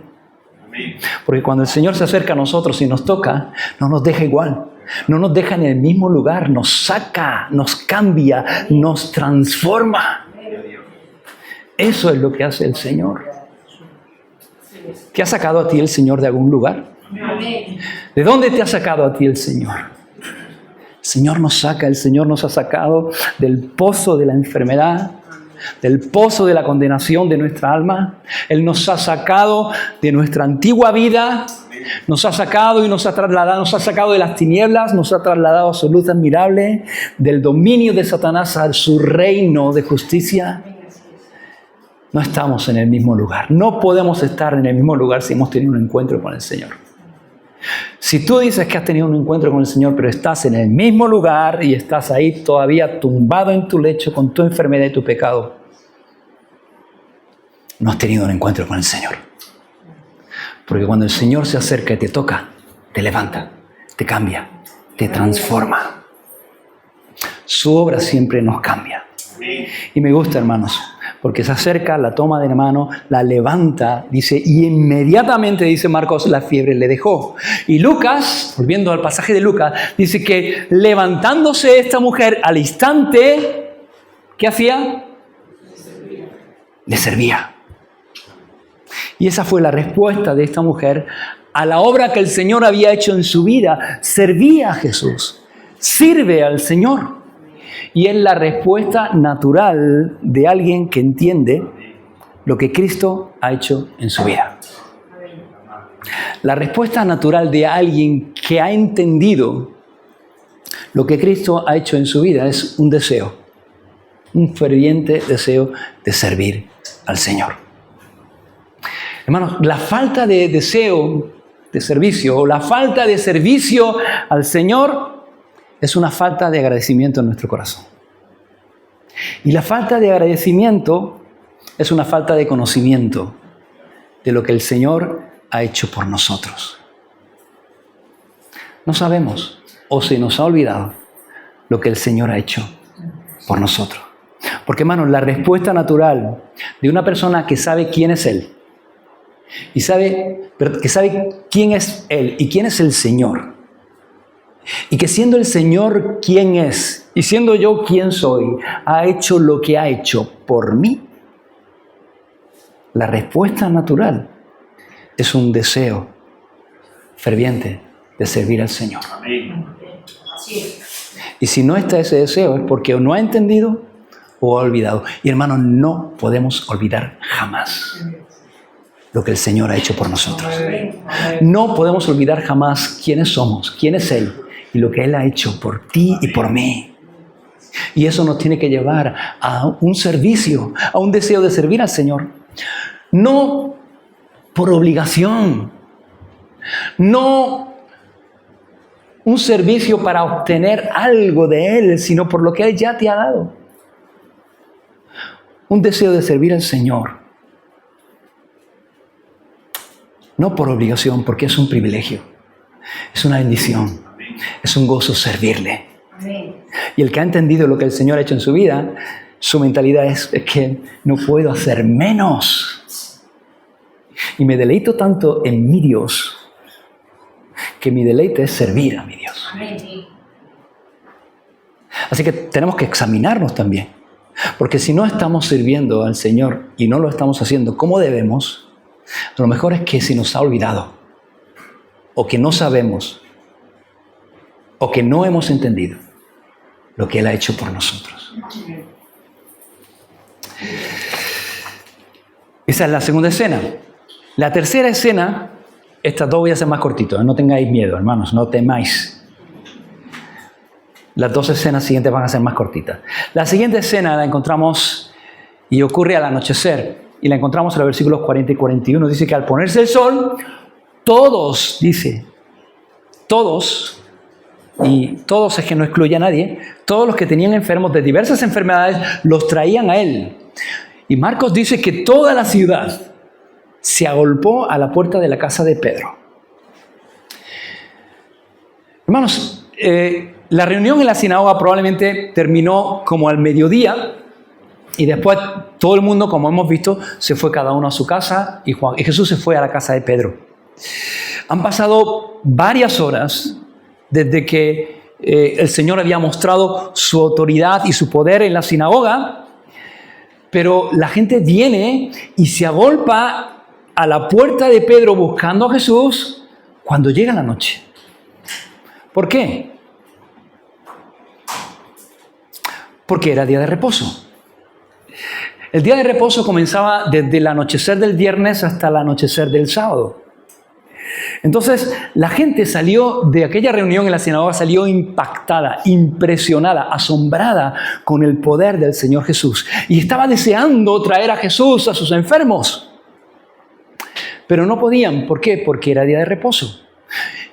Porque cuando el Señor se acerca a nosotros y nos toca, no nos deja igual. No nos deja en el mismo lugar, nos saca, nos cambia, nos transforma. Eso es lo que hace el Señor. ¿Te ha sacado a ti el Señor de algún lugar? ¿De dónde te ha sacado a ti el Señor? El Señor nos saca, el Señor nos ha sacado del pozo de la enfermedad, del pozo de la condenación de nuestra alma. Él nos ha sacado de nuestra antigua vida, nos ha sacado y nos ha trasladado, nos ha sacado de las tinieblas, nos ha trasladado a su luz admirable, del dominio de Satanás a su reino de justicia. No estamos en el mismo lugar, no podemos estar en el mismo lugar si hemos tenido un encuentro con el Señor. Si tú dices que has tenido un encuentro con el Señor, pero estás en el mismo lugar y estás ahí todavía tumbado en tu lecho con tu enfermedad y tu pecado, no has tenido un encuentro con el Señor. Porque cuando el Señor se acerca y te toca, te levanta, te cambia, te transforma. Su obra siempre nos cambia. Y me gusta, hermanos, porque se acerca, la toma de la mano, la levanta, dice, y inmediatamente, dice Marcos, la fiebre le dejó. Y Lucas, volviendo al pasaje de Lucas, dice que levantándose esta mujer al instante, ¿qué hacía? Le servía. Y esa fue la respuesta de esta mujer a la obra que el Señor había hecho en su vida. Servía a Jesús, sirve al Señor. Y es la respuesta natural de alguien que entiende lo que Cristo ha hecho en su vida. La respuesta natural de alguien que ha entendido lo que Cristo ha hecho en su vida es un deseo, un ferviente deseo de servir al Señor. Hermanos, la falta de deseo de servicio o la falta de servicio al Señor es una falta de agradecimiento en nuestro corazón. Y la falta de agradecimiento es una falta de conocimiento de lo que el Señor ha hecho por nosotros. No sabemos o se nos ha olvidado lo que el Señor ha hecho por nosotros. Porque, hermanos, la respuesta natural de una persona que sabe quién es Él y que sabe quién es Él y quién es el Señor, y que siendo el Señor quien es y siendo yo quien soy, ha hecho lo que ha hecho por mí, la respuesta natural es un deseo ferviente de servir al Señor. Y si no está ese deseo es porque o no ha entendido o ha olvidado. Y hermanos, no podemos olvidar jamás lo que el Señor ha hecho por nosotros. No podemos olvidar jamás quiénes somos, quién es Él y lo que Él ha hecho por ti y por mí. Y eso nos tiene que llevar a un servicio, a un deseo de servir al Señor. No por obligación, no un servicio para obtener algo de Él, sino por lo que Él ya te ha dado. Un deseo de servir al Señor. No por obligación, porque es un privilegio, es una bendición, es un gozo servirle. Y el que ha entendido lo que el Señor ha hecho en su vida, su mentalidad es que no puedo hacer menos. Y me deleito tanto en mi Dios, que mi deleite es servir a mi Dios. Así que tenemos que examinarnos también. Porque si no estamos sirviendo al Señor y no lo estamos haciendo como debemos, a lo mejor es que se nos ha olvidado, o que no sabemos, o que no hemos entendido lo que Él ha hecho por nosotros. Esa es la segunda escena. La tercera escena, estas dos voy a hacer más cortitos, no tengáis miedo, hermanos, no temáis. Las dos escenas siguientes van a ser más cortitas. La siguiente escena la encontramos y ocurre al anochecer. Y la encontramos en los versículos 40 y 41. Dice que al ponerse el sol, todos, y todos es que no excluye a nadie, todos los que tenían enfermos de diversas enfermedades los traían a Él. Y Marcos dice que toda la ciudad se agolpó a la puerta de la casa de Pedro. Hermanos, la reunión en la sinagoga probablemente terminó como al mediodía. Y después todo el mundo, como hemos visto, se fue cada uno a su casa y Jesús se fue a la casa de Pedro. Han pasado varias horas desde que el Señor había mostrado su autoridad y su poder en la sinagoga, pero la gente viene y se agolpa a la puerta de Pedro buscando a Jesús cuando llega la noche. ¿Por qué? Porque era día de reposo. El día de reposo comenzaba desde el anochecer del viernes hasta el anochecer del sábado. Entonces, la gente salió de aquella reunión en la sinagoga, salió impactada, impresionada, asombrada con el poder del Señor Jesús. Y estaba deseando traer a Jesús a sus enfermos. Pero no podían. ¿Por qué? Porque era día de reposo.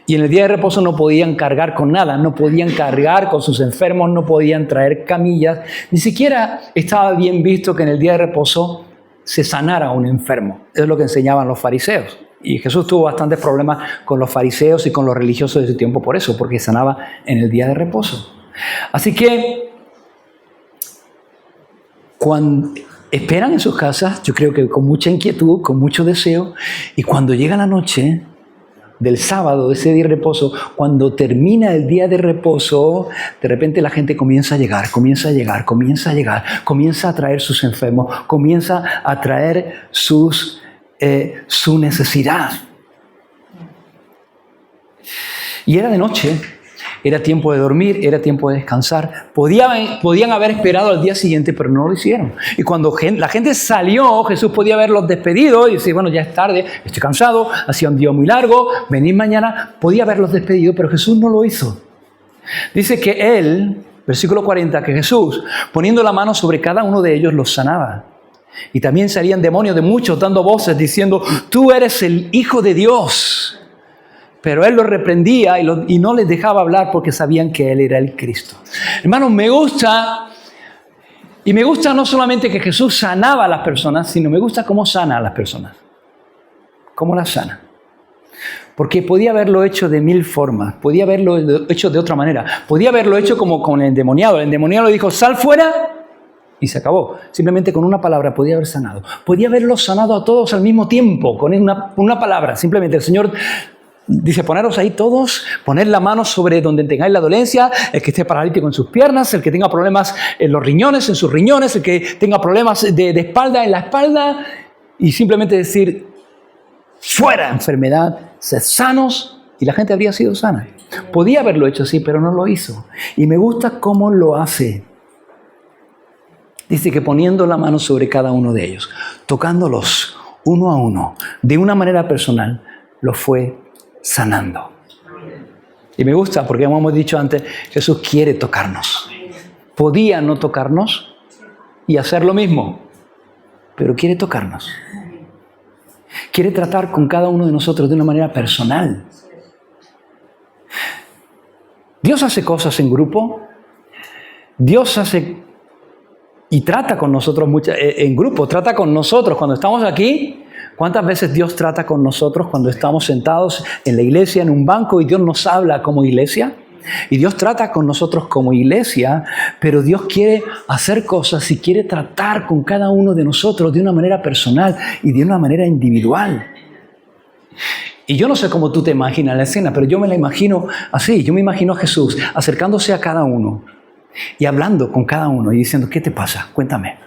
Y en el día de reposo no podían cargar con nada, no podían cargar con sus enfermos, no podían traer camillas. Ni siquiera estaba bien visto que en el día de reposo se sanara a un enfermo. Eso es lo que enseñaban los fariseos. Y Jesús tuvo bastantes problemas con los fariseos y con los religiosos de ese tiempo por eso, porque sanaba en el día de reposo. Así que, cuando esperan en sus casas, yo creo que con mucha inquietud, con mucho deseo, y cuando llega la noche, del sábado, de ese día de reposo, cuando termina el día de reposo, de repente la gente comienza a llegar, comienza a traer sus enfermos, comienza a traer su necesidad. Y era de noche, era tiempo de dormir, era tiempo de descansar. Podían haber esperado al día siguiente, pero no lo hicieron. Y cuando la gente salió, Jesús podía haberlos despedido y decir, bueno, ya es tarde, estoy cansado, ha sido un día muy largo, venid mañana. Podía haberlos despedido, pero Jesús no lo hizo. Dice que Él, versículo 40, que Jesús, poniendo la mano sobre cada uno de ellos, los sanaba. Y también salían demonios de muchos, dando voces, diciendo, tú eres el Hijo de Dios. Pero Él los reprendía y no les dejaba hablar porque sabían que Él era el Cristo. Hermanos, me gusta no solamente que Jesús sanaba a las personas, sino me gusta cómo sana a las personas. ¿Cómo las sana? Porque podía haberlo hecho de mil formas, podía haberlo hecho de otra manera. Podía haberlo hecho como con el endemoniado. El endemoniado le dijo, sal fuera, y se acabó. Simplemente con una palabra podía haber sanado. Podía haberlos sanado a todos al mismo tiempo, con una palabra. Simplemente el Señor dice, poneros ahí todos, poner la mano sobre donde tengáis la dolencia, el que esté paralítico en sus piernas, el que tenga problemas en los riñones, en sus riñones, el que tenga problemas de espalda, en la espalda, y simplemente decir, fuera enfermedad, sed sanos, y la gente habría sido sana. Podía haberlo hecho así, pero no lo hizo. Y me gusta cómo lo hace. Dice que poniendo la mano sobre cada uno de ellos, tocándolos uno a uno, de una manera personal, los fue sanando. Y me gusta porque, como hemos dicho antes, Jesús quiere tocarnos. Podía no tocarnos y hacer lo mismo, pero quiere tocarnos. Quiere tratar con cada uno de nosotros de una manera personal. Dios hace cosas en grupo. Dios hace y trata con nosotros en grupo. Trata con nosotros cuando estamos aquí. ¿Cuántas veces Dios trata con nosotros cuando estamos sentados en la iglesia, en un banco, y Dios nos habla como iglesia? Y Dios trata con nosotros como iglesia, pero Dios quiere hacer cosas y quiere tratar con cada uno de nosotros de una manera personal y de una manera individual. Y yo no sé cómo tú te imaginas la escena, pero yo me la imagino así. Yo me imagino a Jesús acercándose a cada uno y hablando con cada uno y diciendo, ¿qué te pasa? Cuéntame.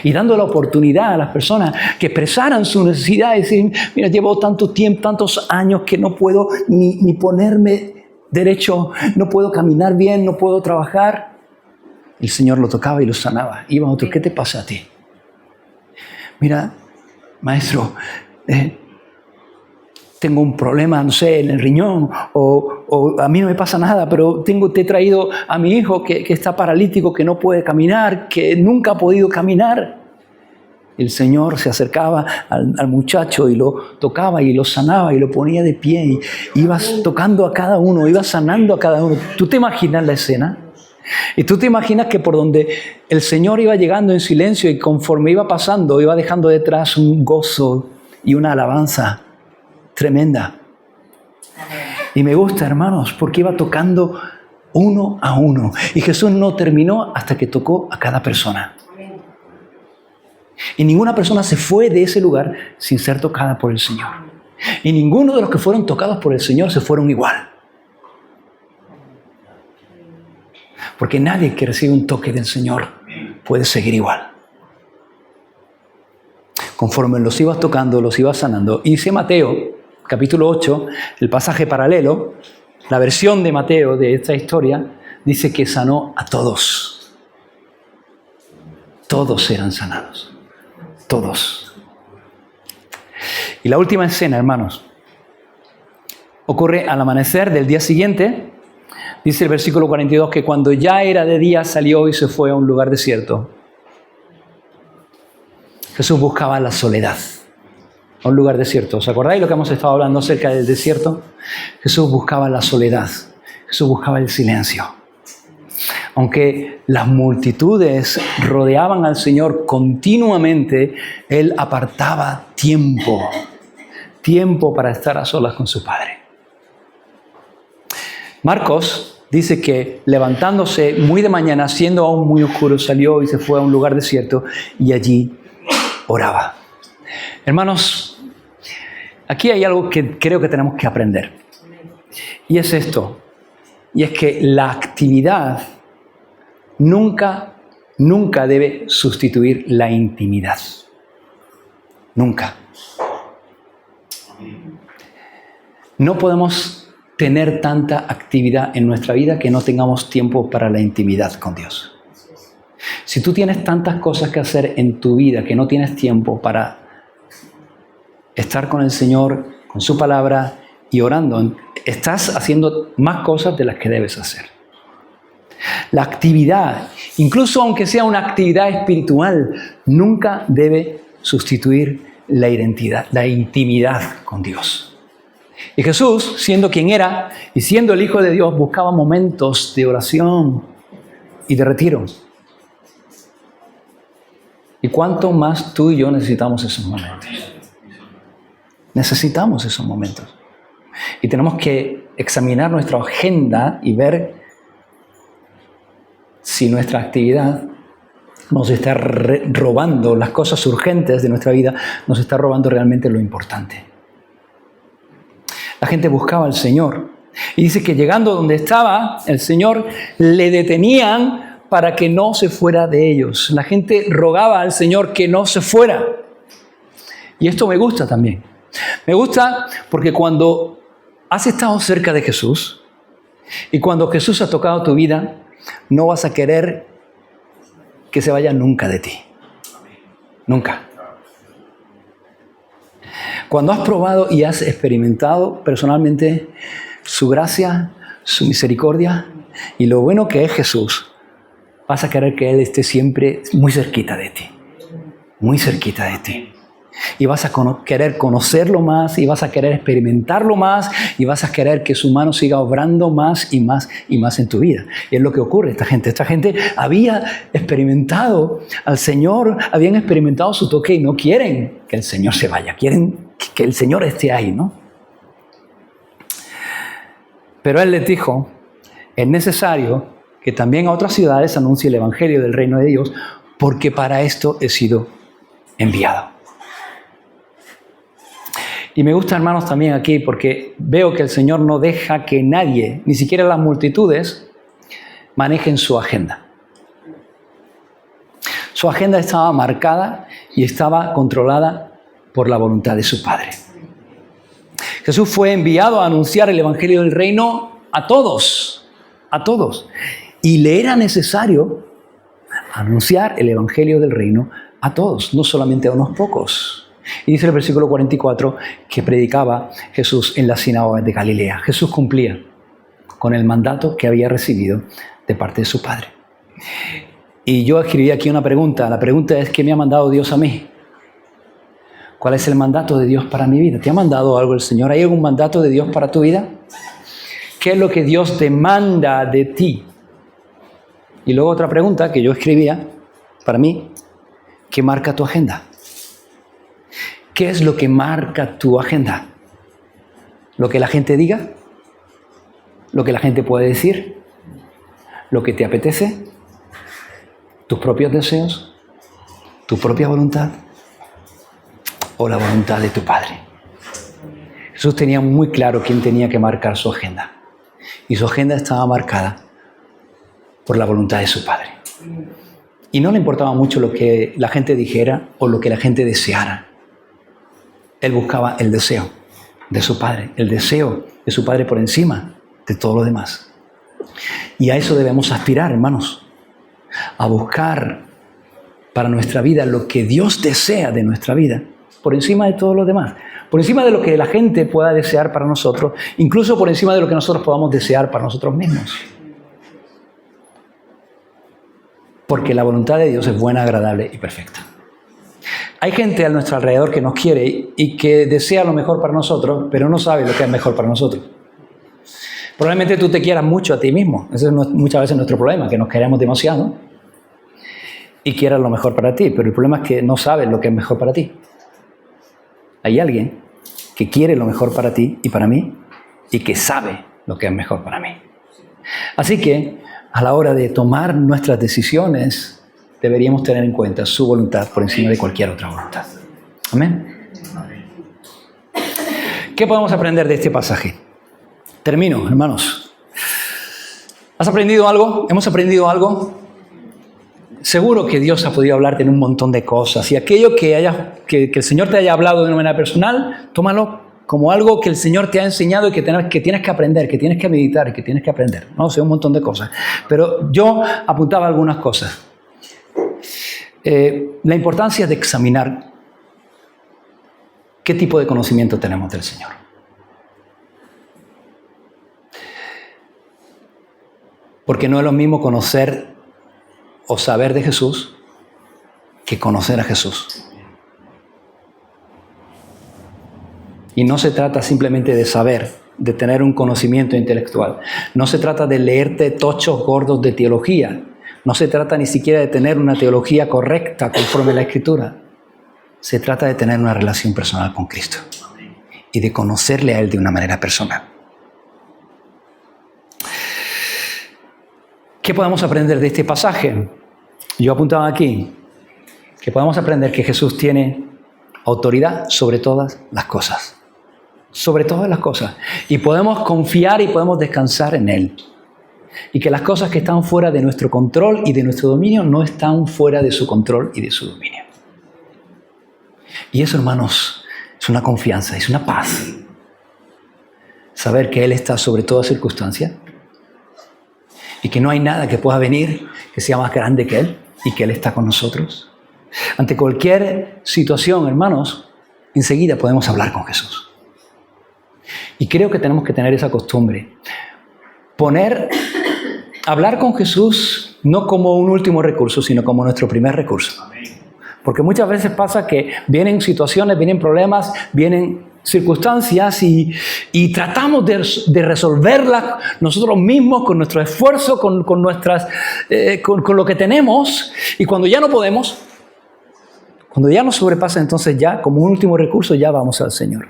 Y dando la oportunidad a las personas que expresaran su necesidad y decir, mira, llevo tanto tiempo, tantos años que no puedo ni ponerme derecho, no puedo caminar bien, no puedo trabajar. El Señor lo tocaba y lo sanaba. Iba a otro, ¿qué te pasa a ti? Mira, maestro, tengo un problema, no sé, en el riñón, o a mí no me pasa nada, pero te he traído a mi hijo que está paralítico, que no puede caminar, que nunca ha podido caminar. El Señor se acercaba al muchacho y lo tocaba y lo sanaba y lo ponía de pie y ibas tocando a cada uno, ibas sanando a cada uno. ¿Tú te imaginas la escena? Y tú te imaginas que por donde el Señor iba llegando en silencio y conforme iba pasando, iba dejando detrás un gozo y una alabanza tremenda. Y me gusta, hermanos, porque iba tocando uno a uno. Y Jesús no terminó hasta que tocó a cada persona. Y ninguna persona se fue de ese lugar sin ser tocada por el Señor. Y ninguno de los que fueron tocados por el Señor se fueron igual. Porque nadie que recibe un toque del Señor puede seguir igual. Conforme los ibas tocando, los ibas sanando. Y dice Mateo, capítulo 8, el pasaje paralelo, la versión de Mateo de esta historia, dice que sanó a todos. Todos eran sanados. Todos. Y la última escena, hermanos, ocurre al amanecer del día siguiente. Dice el versículo 42 que cuando ya era de día salió y se fue a un lugar desierto. Jesús buscaba la soledad, a un lugar desierto. ¿Os acordáis lo que hemos estado hablando acerca del desierto? Jesús buscaba la soledad. Jesús buscaba el silencio. Aunque las multitudes rodeaban al Señor continuamente, Él apartaba tiempo para estar a solas con su Padre. Marcos dice que levantándose muy de mañana, siendo aún muy oscuro, salió y se fue a un lugar desierto y allí oraba. Hermanos, Aquí hay algo que creo que tenemos que aprender. Y es esto. Y es que la actividad nunca debe sustituir la intimidad. Nunca. No podemos tener tanta actividad en nuestra vida que no tengamos tiempo para la intimidad con Dios. Si tú tienes tantas cosas que hacer en tu vida que no tienes tiempo para estar con el Señor, con su palabra y orando, estás haciendo más cosas de las que debes hacer. La actividad, incluso aunque sea una actividad espiritual, nunca debe sustituir la intimidad con Dios. Y Jesús, siendo quien era y siendo el Hijo de Dios, buscaba momentos de oración y de retiro. ¿Y cuánto más tú y yo necesitamos esos momentos? Necesitamos esos momentos. Y tenemos que examinar nuestra agenda y ver si nuestra actividad nos está robando las cosas urgentes de nuestra vida, nos está robando realmente lo importante. La gente buscaba al Señor. Y dice que llegando donde estaba el Señor, le detenían para que no se fuera de ellos. La gente rogaba al Señor que no se fuera. Y esto me gusta también. Me gusta porque cuando has estado cerca de Jesús y cuando Jesús ha tocado tu vida, no vas a querer que se vaya nunca de ti. Nunca. Cuando has probado y has experimentado personalmente su gracia, su misericordia y lo bueno que es Jesús, vas a querer que Él esté siempre muy cerquita de ti. Muy cerquita de ti. Y vas a querer conocerlo más, y vas a querer experimentarlo más, y vas a querer que su mano siga obrando más y más y más en tu vida. Y es lo que ocurre. Esta gente había experimentado al Señor, habían experimentado su toque y no quieren que el Señor se vaya, quieren que el Señor esté ahí, ¿no? Pero Él les dijo, es necesario que también a otras ciudades anuncie el Evangelio del Reino de Dios, porque para esto he sido enviado. Y me gusta, hermanos, también aquí porque veo que el Señor no deja que nadie, ni siquiera las multitudes, manejen su agenda. Su agenda estaba marcada y estaba controlada por la voluntad de su Padre. Jesús fue enviado a anunciar el Evangelio del Reino a todos. Y le era necesario anunciar el Evangelio del Reino a todos, no solamente a unos pocos. Y dice el versículo 44 que predicaba Jesús en las sinagogas de Galilea. Jesús cumplía con el mandato que había recibido de parte de su Padre. Y yo escribí aquí una pregunta. La pregunta es, ¿qué me ha mandado Dios a mí? ¿Cuál es el mandato de Dios para mi vida? ¿Te ha mandado algo el Señor? ¿Hay algún mandato de Dios para tu vida? ¿Qué es lo que Dios demanda de ti? Y luego otra pregunta que yo escribía para mí, ¿qué marca tu agenda? ¿Qué es lo que marca tu agenda? ¿Lo que la gente diga? ¿Lo que la gente puede decir? ¿Lo que te apetece? ¿Tus propios deseos? ¿Tu propia voluntad? ¿O la voluntad de tu Padre? Jesús tenía muy claro quién tenía que marcar su agenda. Y su agenda estaba marcada por la voluntad de su Padre. Y no le importaba mucho lo que la gente dijera o lo que la gente deseara. Él buscaba el deseo de su Padre, el deseo de su Padre por encima de todo lo demás. Y a eso debemos aspirar, hermanos, a buscar para nuestra vida lo que Dios desea de nuestra vida, por encima de todo lo demás, por encima de lo que la gente pueda desear para nosotros, incluso por encima de lo que nosotros podamos desear para nosotros mismos. Porque la voluntad de Dios es buena, agradable y perfecta. Hay gente a nuestro alrededor que nos quiere y que desea lo mejor para nosotros, pero no sabe lo que es mejor para nosotros. Probablemente tú te quieras mucho a ti mismo. Ese es muchas veces nuestro problema, que nos queremos demasiado y quieras lo mejor para ti, pero el problema es que no sabes lo que es mejor para ti. Hay alguien que quiere lo mejor para ti y para mí y que sabe lo que es mejor para mí. Así que a la hora de tomar nuestras decisiones, deberíamos tener en cuenta su voluntad por encima de cualquier otra voluntad. Amén. ¿Qué podemos aprender de este pasaje? Termino, hermanos. ¿Has aprendido algo? ¿Hemos aprendido algo? Seguro que Dios ha podido hablarte en un montón de cosas. Y aquello que el Señor te haya hablado de una manera personal, tómalo como algo que el Señor te ha enseñado y que tienes que aprender, que tienes que meditar, que tienes que aprender. No sé, un montón de cosas. Pero yo apuntaba algunas cosas. La importancia de examinar qué tipo de conocimiento tenemos del Señor. Porque no es lo mismo conocer o saber de Jesús que conocer a Jesús. Y no se trata simplemente de saber, de tener un conocimiento intelectual. No se trata de leerte tochos gordos de teología. No se trata ni siquiera de tener una teología correcta conforme a la Escritura. Se trata de tener una relación personal con Cristo y de conocerle a Él de una manera personal. ¿Qué podemos aprender de este pasaje? Yo apuntaba aquí que podemos aprender que Jesús tiene autoridad sobre todas las cosas. Sobre todas las cosas. Y podemos confiar y podemos descansar en Él. Y que las cosas que están fuera de nuestro control y de nuestro dominio no están fuera de su control y de su dominio. Y eso, hermanos, es una confianza, es una paz. Saber que Él está sobre toda circunstancia. Y que no hay nada que pueda venir que sea más grande que Él y que Él está con nosotros. Ante cualquier situación, hermanos, enseguida podemos hablar con Jesús. Y creo que tenemos que tener esa costumbre. Hablar con Jesús no como un último recurso, sino como nuestro primer recurso. Porque muchas veces pasa que vienen situaciones, vienen problemas, vienen circunstancias y tratamos de resolverlas nosotros mismos con nuestro esfuerzo, con lo que tenemos. Y cuando ya no podemos, cuando ya nos sobrepasa, entonces ya como un último recurso ya vamos al Señor.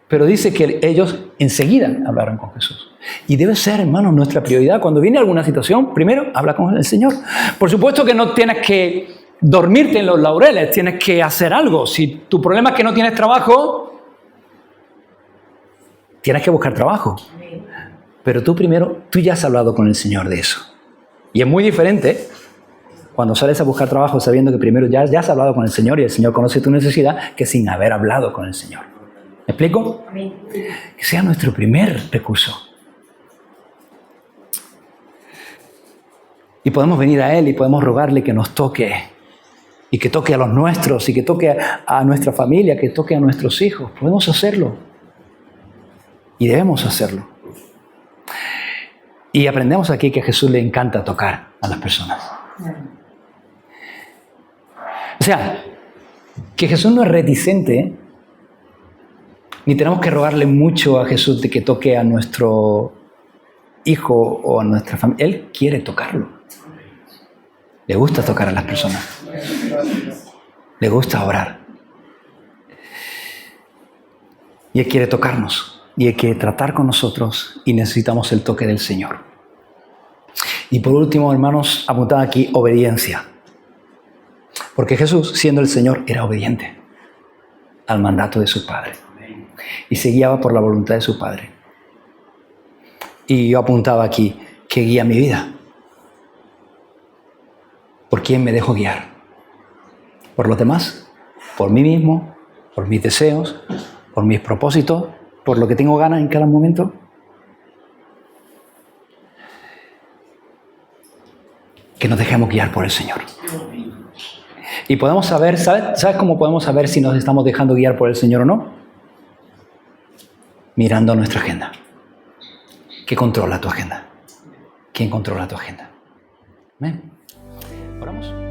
Pero dice que ellos enseguida hablaron con Jesús. Y debe ser, hermanos, nuestra prioridad. Cuando viene alguna situación, primero habla con el Señor. Por supuesto que no tienes que dormirte en los laureles, tienes que hacer algo. Si tu problema es que no tienes trabajo, tienes que buscar trabajo. Pero tú ya has hablado con el Señor de eso. Y es muy diferente cuando sales a buscar trabajo sabiendo que primero ya has hablado con el Señor y el Señor conoce tu necesidad, que sin haber hablado con el Señor. ¿Me explico? Que sea nuestro primer recurso. Y podemos venir a Él y podemos rogarle que nos toque. Y que toque a los nuestros, y que toque a nuestra familia, que toque a nuestros hijos. Podemos hacerlo. Y debemos hacerlo. Y aprendemos aquí que a Jesús le encanta tocar a las personas. O sea, que Jesús no es reticente, ni tenemos que rogarle mucho a Jesús de que toque a nuestro hijo o a nuestra familia. Él quiere tocarlo. Le gusta tocar a las personas. Le gusta orar. Y Él quiere tocarnos. Y Él quiere tratar con nosotros. Y necesitamos el toque del Señor. Y por último, hermanos, apuntaba aquí obediencia. Porque Jesús, siendo el Señor, era obediente al mandato de su Padre. Y se guiaba por la voluntad de su Padre. Y yo apuntaba aquí, ¿qué guía mi vida? ¿Por quién me dejo guiar? ¿Por los demás? ¿Por mí mismo? ¿Por mis deseos? ¿Por mis propósitos? ¿Por lo que tengo ganas en cada momento? Que nos dejemos guiar por el Señor. Y podemos saber, ¿sabes cómo podemos saber si nos estamos dejando guiar por el Señor o no? Mirando nuestra agenda. ¿Qué controla tu agenda? ¿Quién controla tu agenda? ¿Ven? Oramos.